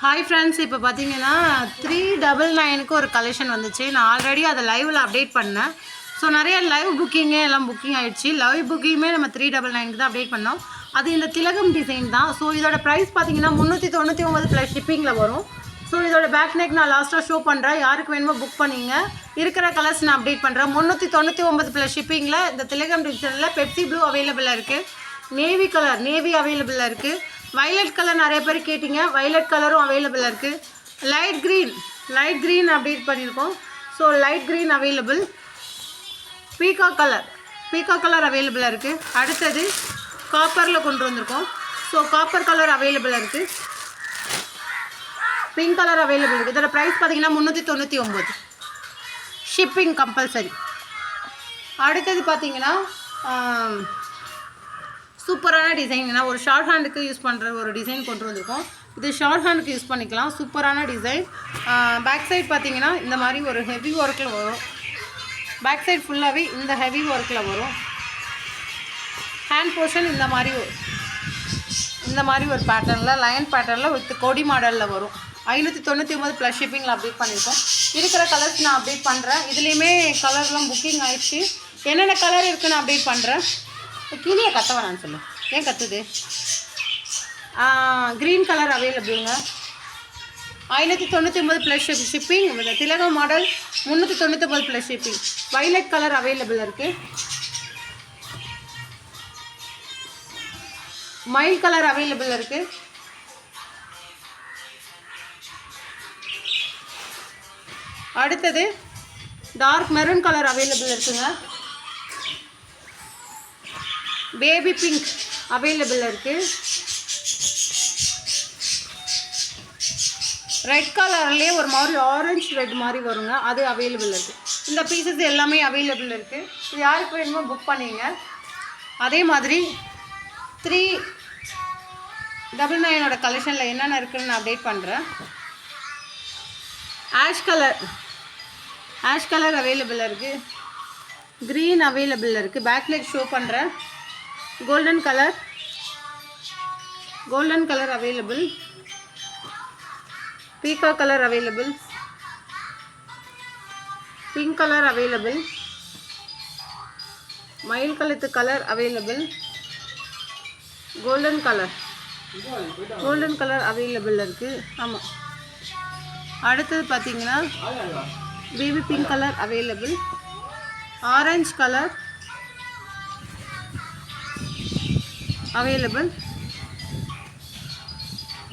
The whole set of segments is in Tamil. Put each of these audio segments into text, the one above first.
ஹாய் ஃப்ரெண்ட்ஸ், இப்போ பார்த்தீங்கன்னா 399க்கு ஒரு கலெக்ஷன் வந்துச்சு. நான் ஆல்ரெடி அதை லைவில் அப்டேட் பண்ணேன். ஸோ நிறைய லைவ் புக்கிங்கு எல்லாம் புக்கிங் ஆகிடுச்சு. லைவ் புக்கிங்குமே நம்ம 399க்கு தான் அப்டேட் பண்ணோம். அது இந்த திலகம் டிசைன் தான். ஸோ இதோட ப்ரைஸ் பார்த்தீங்கன்னா 399 ப்ளஸ் ஷிப்பிங்கில் வரும். ஸோ இதோட பேக் நெக் நான் லாஸ்ட்டாக ஷோ பண்ணுறேன். யாருக்கு வேணுமோ புக் பண்ணிங்க. இருக்கிற கலர்ஸ் நான் அப்டேட் பண்ணுறேன். 399 ப்ளஸ் ஷிப்பிங்கில் இந்த திலகம் டிசைனில் பெப்சி ப்ளூ அவைலபிளாக இருக்குது. நேவி கலர் நேவி அவைலபிளாக இருக்குது. வயலட் கலர் நிறைய பேர் கேட்டிங்க. வயலட் கலரும் அவைலபிளாக இருக்குது. லைட் க்ரீன் அப்டேட் பண்ணியிருக்கோம். So light green available. பீகா கலர் அவைலபிளாக இருக்குது. அடுத்தது காப்பரில் கொண்டு வந்திருக்கோம். ஸோ காப்பர் கலர் அவைலபிளாக இருக்குது. பிங்க் கலர் அவைலபிள் இருக்குது. இதோட ப்ரைஸ் பார்த்தீங்கன்னா 399. Shipping compulsory. அடுத்தது பார்த்தீங்கன்னா சூப்பரான டிசைன்னா ஒரு ஷார்ட் ஹேண்டுக்கு யூஸ் பண்ணுற ஒரு டிசைன் கொண்டு வந்திருக்கோம். இது ஷார்ட் ஹேண்டுக்கு யூஸ் பண்ணிக்கலாம். சூப்பரான டிசைன். பேக் சைட் பார்த்தீங்கன்னா இந்த மாதிரி ஒரு ஹெவி ஒர்க்கில் வரும். பேக் சைட் ஃபுல்லாகவே இந்த ஹெவி ஒர்க்கில் வரும். ஹேண்ட் போர்ஷன் இந்த மாதிரி ஒரு பேட்டர்னில் லைன் பேட்டர்னில் வித் கொடி மாடலில் வரும். 599 ப்ளஸ் ஷிப்பிங்கில் அப்டேட் பண்ணியிருக்கோம். இருக்கிற கலர்ஸ் நான் அப்டேட் பண்ணுறேன். இதுலேயுமே கலர்லாம் புக்கிங் ஆகிடுச்சு. என்னென்ன கலர் இருக்குன்னு அப்டேட் பண்ணுறேன். கீழே கத்த வேணான்னு சொல்லு. ஏன் கத்துது? க்ரீன் கலர் அவைலபிளுங்க. 599 ப்ளஸ் ஷிப்பிங். திலகம் model 399 plus shipping. Violet colour available இருக்குது. மயில் கலர் அவைலபிள் இருக்குது. அடுத்தது டார்க் மெரூன் கலர் அவைலபிள் இருக்குங்க. பேபி பிங்க் அவைலபிள் இருக்குது. ரெட் கலர்லேயே ஒரு மாதிரி ஆரஞ்சு ரெட் மாதிரி வருங்க. அது அவைலபிள் இருக்குது. இந்த பீசஸ் எல்லாமே அவைலபிள் இருக்குது. இது யாருக்கு வேணுமோ புக் பண்ணிங்க. அதே மாதிரி 399 கலெக்ஷனில் என்னென்ன இருக்குதுன்னு நான் அப்டேட் பண்ணுறேன். ஆஷ் கலர் அவைலபிள் இருக்குது. க்ரீன் அவைலபிள் இருக்குது. பேக் நெக் ஷோ பண்ணுறேன். Golden colour available. பீகா colour available. Pink colour available. மயில் கழுத்து colour available. Golden colour available இருக்குது. ஆமாம். அடுத்தது பார்த்தீங்கன்னா baby pink colour available. Orange colour available.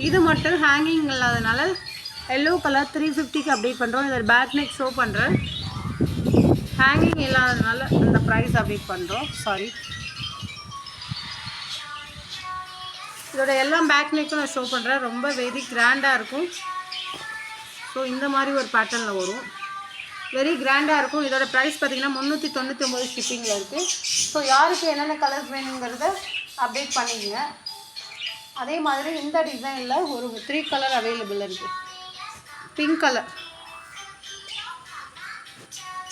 இது மட்டும் ஹேங்கிங் இல்லாதனால எல்லோ கலர் 350க்கு அப்டேட் பண்ணுறோம். இதில் பேக் நெக் ஷோ பண்ணுறேன். ஹேங்கிங் இல்லாததுனால அந்த ப்ரைஸ் அப்டேட் பண்ணுறோம். சாரி. இதோட எல்லாம் பேக் நெக்கும் நான் ஷோ பண்ணுறேன். ரொம்ப வெரி கிராண்டாக இருக்கும். ஸோ இந்த மாதிரி ஒரு பேட்டர்னில் வரும். வெரி கிராண்டாக இருக்கும். இதோட ப்ரைஸ் பார்த்திங்கன்னா 399 ஷிப்பிங்கில் இருக்குது. ஸோ யாருக்கு என்னென்ன கலர்ஸ் வேணுங்கிறத அப்டேட் பண்ணிக்கங்க. அதே மாதிரி இந்த டிசைனில் ஒரு 3 கலர் அவைலபிள் இருக்குது. பிங்க் கலர்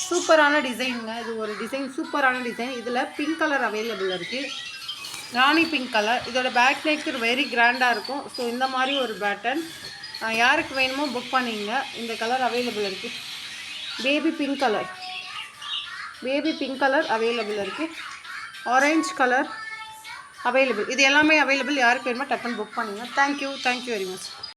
சூப்பரான டிசைனுங்க. இது ஒரு டிசைன், சூப்பரான டிசைன். இதில் பிங்க் கலர் அவைலபிள் இருக்குது. ராணி பிங்க் கலர். இதோட பேக் நெக் வெரி கிராண்டாக இருக்கும். ஸோ இந்த மாதிரி ஒரு பேட்டர்ன் யாருக்கு வேணுமோ புக் பண்ணிங்க. இந்த கலர் அவைலபிள் இருக்குது. பேபி பிங்க் கலர் அவைலபிள் இருக்குது. Orange colour available. இது எல்லாமே அவைலபிள். யாருக்கு வேணுமோ டக்குன்னு புக் பண்ணுங்கள். Thank you very much.